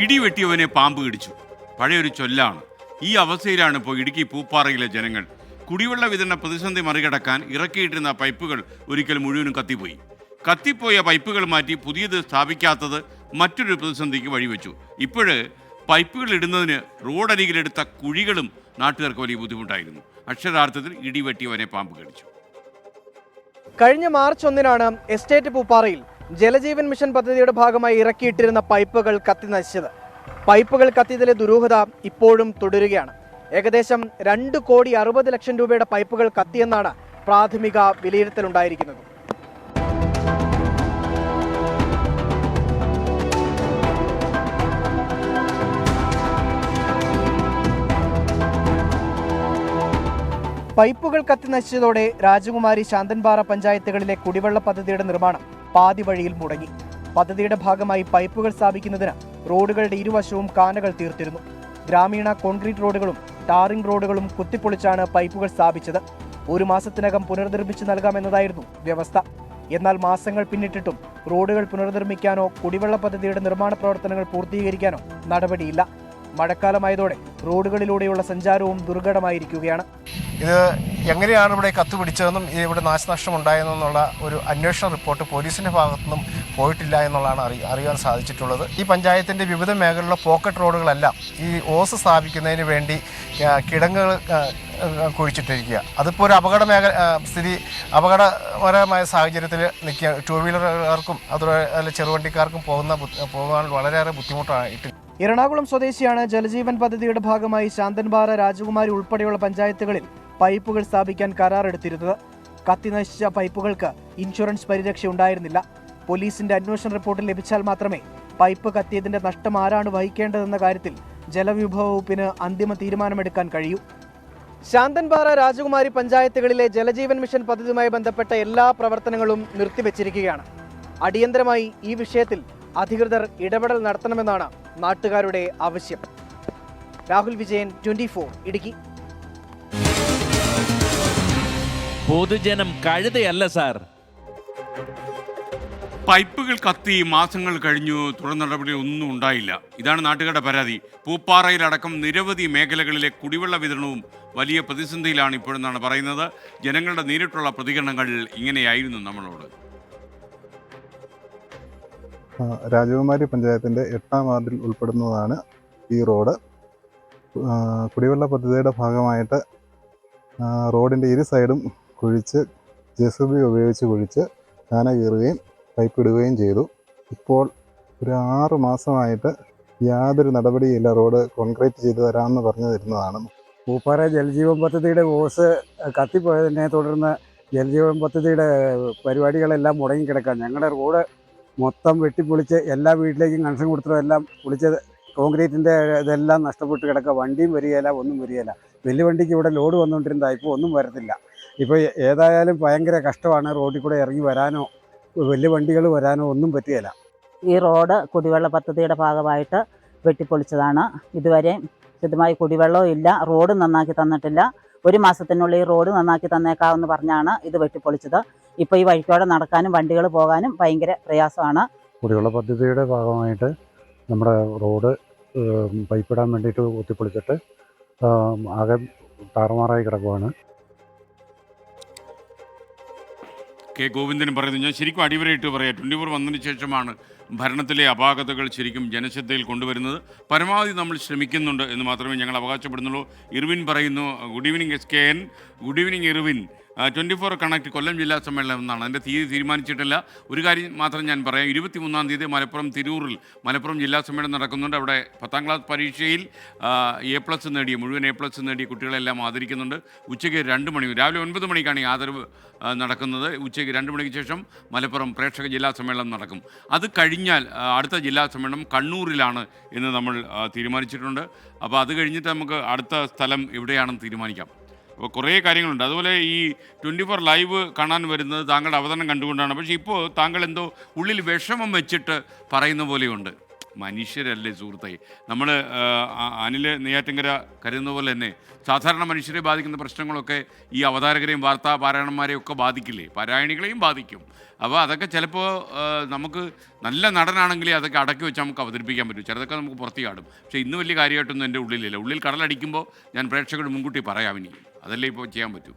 ഇടി വെട്ടിയവനെ പാമ്പ് കടിച്ചു. പഴയൊരു ചൊല്ലാണ്. ഈ അവസ്ഥയിലാണ് ഇപ്പോൾ ഇടുക്കി പൂപ്പാറയിലെ ജനങ്ങൾ. കുടിവെള്ള വിതരണ പ്രതിസന്ധി മറികടക്കാൻ ഇറക്കിയിട്ടിരുന്ന പൈപ്പുകൾ ഒരിക്കൽ മുഴുവനും കത്തിപ്പോയി. കത്തിപ്പോയ പൈപ്പുകൾ മാറ്റി പുതിയത് സ്ഥാപിക്കാത്തത് മറ്റൊരു പ്രതിസന്ധിക്ക് വഴിവെച്ചു. ഇപ്പോഴ് പൈപ്പുകൾ ഇടുന്നതിന് റോഡരികിലെടുത്ത കുഴികളും നാട്ടുകാർക്ക് വലിയ ബുദ്ധിമുട്ടായിരുന്നു. അക്ഷരാർത്ഥത്തിൽ ഇടി വെട്ടിയവനെ പാമ്പ് കടിച്ചു. കഴിഞ്ഞ മാർച്ച് 1-നാണ് എസ്റ്റേറ്റ് പൂപ്പാറയിൽ ജലജീവൻ മിഷൻ പദ്ധതിയുടെ ഭാഗമായി ഇറക്കിയിട്ടിരുന്ന പൈപ്പുകൾ കത്തി നശിച്ചത്. പൈപ്പുകൾ കത്തിയതിലെ ദുരൂഹത ഇപ്പോഴും തുടരുകയാണ്. ഏകദേശം 2,60,00,000 രൂപയുടെ പൈപ്പുകൾ കത്തിയെന്നാണ് പ്രാഥമിക വിലയിരുത്തലുണ്ടായിരിക്കുന്നത്. പൈപ്പുകൾ കത്തി നശിച്ചതോടെ രാജകുമാരി, ശാന്തൻപാറ പഞ്ചായത്തുകളിലെ കുടിവെള്ള പദ്ധതിയുടെ നിർമ്മാണം പാതി വഴിയിൽ മുടങ്ങി. പദ്ധതിയുടെ ഭാഗമായി പൈപ്പുകൾ സ്ഥാപിക്കുന്നതിന് റോഡുകളുടെ ഇരുവശവും കാനകൾ തീർത്തിരുന്നു. ഗ്രാമീണ കോൺക്രീറ്റ് റോഡുകളും ടാറിംഗ് റോഡുകളും കുത്തിപ്പൊളിച്ചാണ് പൈപ്പുകൾ സ്ഥാപിച്ചത്. 1 മാസത്തിനകം പുനർനിർമ്മിച്ചു നൽകാമെന്നതായിരുന്നു വ്യവസ്ഥ. എന്നാൽ മാസങ്ങൾ പിന്നിട്ടിട്ടും റോഡുകൾ പുനർനിർമ്മിക്കാനോ കുടിവെള്ള പദ്ധതിയുടെ നിർമ്മാണ പ്രവർത്തനങ്ങൾ പൂർത്തീകരിക്കാനോ നടപടിയില്ല. മഴക്കാലമായതോടെ റോഡുകളിലൂടെയുള്ള സഞ്ചാരവും ദുർഘടമായിരിക്കുകയാണ്. ഇത് എങ്ങനെയാണ് ഇവിടെ കത്തുപിടിച്ചതെന്നും ഇവിടെ നാശനഷ്ടം ഉണ്ടായതെന്നുള്ള ഒരു അന്വേഷണ റിപ്പോർട്ട് പോലീസിൻ്റെ ഭാഗത്തുനിന്നും പോയിട്ടില്ല എന്നുള്ളതാണ് അറിയാൻ സാധിച്ചിട്ടുള്ളത്. ഈ പഞ്ചായത്തിൻ്റെ വിവിധ മേഖലകളിലെ പോക്കറ്റ് റോഡുകളെല്ലാം ഈ ഓസ് സ്ഥാപിക്കുന്നതിന് വേണ്ടി കിടങ്ങുകൾ കുഴിച്ചിട്ടിരിക്കുക. അതിപ്പോൾ ഒരു അപകടകരമായ സാഹചര്യത്തിൽ നിൽക്കുക. 2 വീലറുകാർക്കും അതുപോലെ ചെറുവണ്ടിക്കാർക്കും പോകാൻ വളരെയേറെ ബുദ്ധിമുട്ടായിട്ട്. എറണാകുളം സ്വദേശിയാണ് ജലജീവൻ പദ്ധതിയുടെ ഭാഗമായി ശാന്തൻപാറ, രാജകുമാരി ഉൾപ്പെടെയുള്ള പഞ്ചായത്തുകളിൽ പൈപ്പുകൾ സ്ഥാപിക്കാൻ കരാറെടുത്തിരുന്നത്. കത്തി നശിച്ച പൈപ്പുകൾക്ക് ഇൻഷുറൻസ് പരിരക്ഷ ഉണ്ടായിരുന്നില്ല. പോലീസിന്റെ അന്വേഷണ റിപ്പോർട്ട് ലഭിച്ചാൽ മാത്രമേ പൈപ്പ് കത്തിയതിന്റെ നഷ്ടം ആരാണ് വഹിക്കേണ്ടതെന്ന കാര്യത്തിൽ ജലവിഭവ വകുപ്പിന് അന്തിമ തീരുമാനമെടുക്കാൻ കഴിയൂ. ശാന്തൻപാറ, രാജകുമാരി പഞ്ചായത്തുകളിലെ ജലജീവൻ മിഷൻ പദ്ധതിയുമായി ബന്ധപ്പെട്ട എല്ലാ പ്രവർത്തനങ്ങളും നിർത്തിവെച്ചിരിക്കുകയാണ്. അടിയന്തരമായി ഈ വിഷയത്തിൽ അധികൃതർ ഇടപെടൽ നടത്തണമെന്നാണ് നാട്ടുകാരുടെ ആവശ്യം. രാഹുൽ വിജയൻ, 24 ഇടുക്കി. പൊതുജനം കഴുതയല്ല സാർ. പൈപ്പുകൾ കത്തി മാസങ്ങൾ കഴിഞ്ഞു, തുടർ നടപടി ഒന്നും ഉണ്ടായില്ല. ഇതാണ് നാട്ടുകാരുടെ പരാതി. പൂപ്പാറയിലടക്കം നിരവധി മേഖലകളിലെ കുടിവെള്ള വിതരണവും വലിയ പ്രതിസന്ധിയിലാണ് ഇപ്പോഴെന്നാണ് പറയുന്നത്. ജനങ്ങളുടെ നേരിട്ടുള്ള പ്രതികരണങ്ങൾ ഇങ്ങനെയായിരുന്നു നമ്മളോട്. രാജകുമാരി പഞ്ചായത്തിൻ്റെ 8-ാം വാർഡിൽ ഉൾപ്പെടുന്നതാണ് ഈ റോഡ്. കുടിവെള്ള പദ്ധതിയുടെ ഭാഗമായിട്ട് റോഡിൻ്റെ ഇരു സൈഡും കുഴിച്ച് JCB ഉപയോഗിച്ച് കുഴിച്ച് കാന കീറുകയും പൈപ്പ് ഇടുകയും ചെയ്തു. ഇപ്പോൾ ഒരു 6 മാസമായിട്ട് യാതൊരു നടപടിയില്ല. റോഡ് കോൺക്രീറ്റ് ചെയ്ത് തരാമെന്ന് പറഞ്ഞു തരുന്നതാണ്. പൂപ്പാറ ജലജീവൻ പദ്ധതിയുടെ ഓസ് കത്തിപ്പോയതിനെ തുടർന്ന് ജലജീവൻ പദ്ധതിയുടെ പരിപാടികളെല്ലാം മുടങ്ങിക്കിടക്കാം. ഞങ്ങളുടെ റോഡ് മൊത്തം വെട്ടിപ്പൊളിച്ച് എല്ലാ വീട്ടിലേക്കും കണക്ഷൻ കൊടുത്തതെല്ലാം പൊളിച്ച് കോൺക്രീറ്റിൻ്റെ ഇതെല്ലാം നഷ്ടപ്പെട്ട് കിടക്കുക. വണ്ടിയും വരികയില്ല, ഒന്നും വരികയില്ല. വലിയ വണ്ടിക്ക് ഇവിടെ ലോഡ് വന്നുകൊണ്ടിരുന്നതാണ്, ഇപ്പോൾ ഒന്നും വരത്തില്ല. ഇപ്പോൾ ഏതായാലും ഭയങ്കര കഷ്ടമാണ്. റോഡിൽ കൂടെ ഇറങ്ങി വരാനോ വലിയ വണ്ടികൾ വരാനോ ഒന്നും പറ്റുകയില്ല. ഈ റോഡ് കുടിവെള്ള പദ്ധതിയുടെ ഭാഗമായിട്ട് വെട്ടിപ്പൊളിച്ചതാണ്. ഇതുവരെ ശുദ്ധമായി കുടിവെള്ളവും ഇല്ല, റോഡ് നന്നാക്കി തന്നിട്ടില്ല. 1 മാസത്തിനുള്ളിൽ ഈ റോഡ് നന്നാക്കി തന്നേക്കാമെന്ന് പറഞ്ഞാണ് ഇത് വെട്ടിപ്പൊളിച്ചത്. ഇപ്പോൾ ഈ വഴിക്കോടെ നടക്കാനും വണ്ടികൾ പോകാനും ഭയങ്കര പ്രയാസമാണ്. കുടിവെള്ള പദ്ധതിയുടെ ഭാഗമായിട്ട് നമ്മുടെ റോഡ് പൈപ്പിടാൻ വേണ്ടിയിട്ട് കുത്തിപ്പൊളിച്ചിട്ട് ആകെ താറുമാറായി കിടക്കുവാണ്. കെ ഗോവിന്ദനും പറയുന്നു. ഞാൻ ശരിക്കും അടിവരയിട്ട് പറയാം, 24 വന്നതിന് ശേഷമാണ് ഭരണത്തിലെ അപാകതകൾ ശരിക്കും ജനശ്രദ്ധയിൽ കൊണ്ടുവരുന്നത്. പരമാവധി നമ്മൾ ശ്രമിക്കുന്നുണ്ട് എന്ന് മാത്രമേ ഞങ്ങൾ അവകാശപ്പെടുന്നുള്ളൂ. ഇർവിൻ പറയുന്നു, good evening SKN. Good evening Irvin. 24 connect Kollam ജില്ലാ സമ്മേളനം എന്നാണ്. അതിൻ്റെ തീയതി തീരുമാനിച്ചിട്ടില്ല. ഒരു കാര്യം മാത്രം ഞാൻ പറയാം, 23-ാം തീയതി മലപ്പുറം തിരൂറിൽ മലപ്പുറം ജില്ലാ സമ്മേളനം നടക്കുന്നുണ്ട്. അവിടെ 10ാം ക്ലാസ് പരീക്ഷയിൽ മുഴുവൻ A+ നേടിയ കുട്ടികളെല്ലാം ആദരിക്കുന്നുണ്ട്. ഉച്ചയ്ക്ക് 2 മണി, രാവിലെ 9 മണിക്കാണ് ഈ ആദരവ് നടക്കുന്നത്. ഉച്ചയ്ക്ക് 2 മണിക്ക് ശേഷം മലപ്പുറം പ്രേക്ഷക ജില്ലാ സമ്മേളനം നടക്കും. അത് കഴിഞ്ഞാൽ അടുത്ത ജില്ലാ സമ്മേളനം കണ്ണൂരിലാണ് എന്ന് നമ്മൾ തീരുമാനിച്ചിട്ടുണ്ട്. അപ്പോൾ അത് കഴിഞ്ഞിട്ട് നമുക്ക് അടുത്ത സ്ഥലം എവിടെയാണെന്ന് തീരുമാനിക്കാം. അപ്പോൾ കുറേ കാര്യങ്ങളുണ്ട്. അതുപോലെ ഈ 24 ലൈവ് കാണാൻ വരുന്നത് താങ്കളുടെ അവതരണം കണ്ടുകൊണ്ടാണ്. പക്ഷേ ഇപ്പോൾ താങ്കൾ എന്തോ ഉള്ളിൽ വിഷമം വെച്ചിട്ട് പറയുന്ന പോലെയുണ്ട്. മനുഷ്യരല്ലേ സുഹൃത്തെ. നമ്മൾ അനിൽ നെയ്യാറ്റിൻകര കരുതുന്ന പോലെ തന്നെ സാധാരണ മനുഷ്യരെ ബാധിക്കുന്ന പ്രശ്നങ്ങളൊക്കെ ഈ അവതാരകരെയും വാർത്താ പാരായണന്മാരെയും ഒക്കെ ബാധിക്കില്ലേ, പാരായണികളെയും ബാധിക്കും. അപ്പോൾ അതൊക്കെ ചിലപ്പോൾ നമുക്ക് നല്ല നടനാണെങ്കിലേ അതൊക്കെ അടക്കി വെച്ച് നമുക്ക് അവതരിപ്പിക്കാൻ പറ്റും. ചിലതൊക്കെ നമുക്ക് പുറത്ത് ചാടും. പക്ഷേ ഇന്ന് വലിയ കാര്യമായിട്ടൊന്നും എൻ്റെ ഉള്ളിലില്ല. ഉള്ളിൽ കടലടിക്കുമ്പോൾ ഞാൻ പ്രേക്ഷകരോട് മുൻകൂട്ടി പറയാം, ഇനി അതല്ലേ ഇപ്പോൾ ചെയ്യാൻ പറ്റൂ.